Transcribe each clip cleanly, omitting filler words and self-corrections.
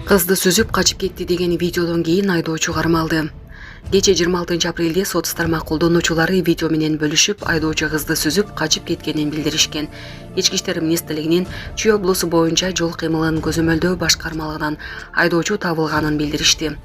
Кызды сүзүп качып кетти деген видеодон кийин айдоочу кармалды. Кечээ 26 апрелде сот тармак колдонуучулары видео менен бөлүшүп, айдоочу кызды сүзүп качып кеткенин билдиришкен. Ички иштер министрлигинин Чүй облусу боюнча жол кыймылын көзөмөлдөө башкармалыгынан айдоочу табылганын билдиришти.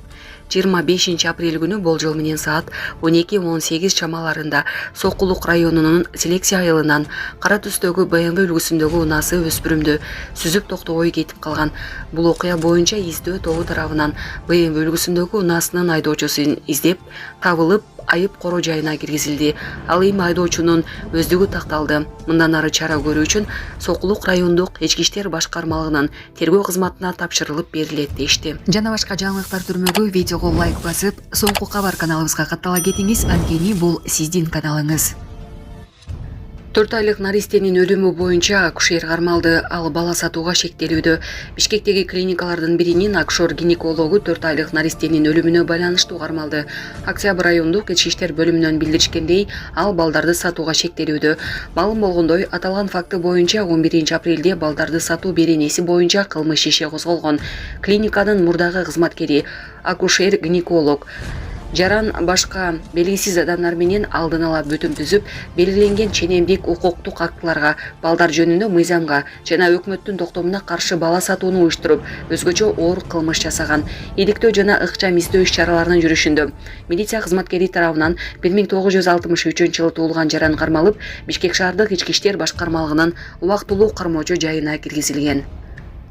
25 апрель күнү болжол менен саат 12:18 чамаларында Сокулук районунун Селексия айылынан кара түстөгү BMW үлгүсүндөгү унаасы өспүрүмдү сүзүп токтобой кетип калган. Бул окуя боюнча издөө тобу тарабынан BMW үлгүсүндөгү унаасынын айдоочусун издеп табылып, айып короо жайына киргизилди. Ал эми айдоочунун өздүгү такталды. Мындан ары чара көрүү үчүн Сокулук райондук ички иштер башкармалыгынын тергөө кызматына тапшырылып берилет дешти. Жана башка жаңылыктар түрмөгү видеого лайк басып, соңку кабар каналыбызга каттала кетиңиз, анткени бул сиздин каналыңыз. 4 айлык наристенин өлүмү боюнча акушер кармалды. Ал бала сатууга шектелүүдө. Бишкектеги клиникалардын биринин акушер-гинекологу 4 айлык наристенин өлүмүнө байланыштуу кармалды. Октябрь райондук ички иштер бөлүмүнөн билдиришкендей, ал балдарды сатууга шектелүүдө. Маалым болгондой, аталган факты боюнча 11 апрелде балдарды сатуу беренеси боюнча кылмыш иши козголгон. Клиниканын мурдагы кызматкери, акушер-гинеколог Жаран башка белгисиз адамдар менен алдын ала бүтүм түзүп, белгиленген ченемдик укуктук актыларга, балдар жөнүндө мыйзамга жана өкмөттүн токтомуна каршы бала сатууну уюштуруп, өзгөчө оор кылмыш жасаган. Иликтөө жана ыкчам издөө иш-чараларынын жүрүшүндө милиция кызматкери тарабынан 1963-жылы туулган Жаран кармалып, Бишкек шаардык ички иштер башкармалыгынын убактылуу кармоочу жайына киргизилген.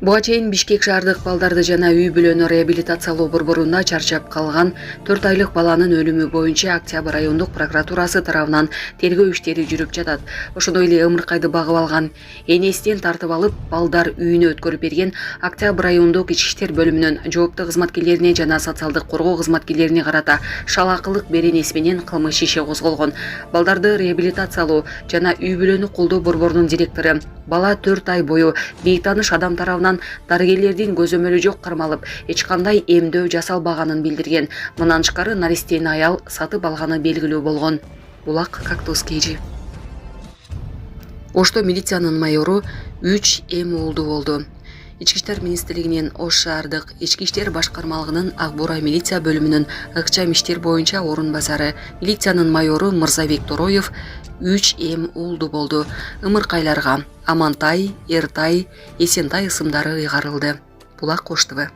Буга чейин Бишкек шаардык балдарды жана үй бүлөнү реабилитациялоо борборунда чарчап калган 4 айлык баланын өлүмү боюнча Октябрь райондук прокуратурасы тарабынан тергөө иштери жүрүп жатат. Ошондой эле ымыркайды багып алган, энесинен тартып алып, балдар үйүнө өткөрүп берген Октябрь райондук ички иштер бөлүмүнүн жооптуу кызматкерлерине жана социалдык коргоо кызматкерлерине карата шалаакылык беренеси менен кылмыш иши козголгон. Балдарды реабилитациялоо жана үй бүлөнү колдоо борборунун директору бала 4 ай бою бейтааныш адам тарабынан дарыгерлердин көзөмөлү жок кармалып, эч кандай эмдөө жасалбаганын билдирген. Мындан тышкары наристени аял сатып алганы белгилүү болгон. Булак Кактус KG. Ошто милициянын майору 3 эм уулду болду. Ички иштер министрлигинин Ош шаардык ички иштер башкармалыгынын Ак Бурай милиция бөлүмүнүн ыкчам иштер боюнча орун басары, милициянын майору Мырзабек Тороев 3 эм уулду болду. Ымыркайларга Амантай, Эртай, Эсентай ысымдары ыйгарылды. Булак Кош ТВ.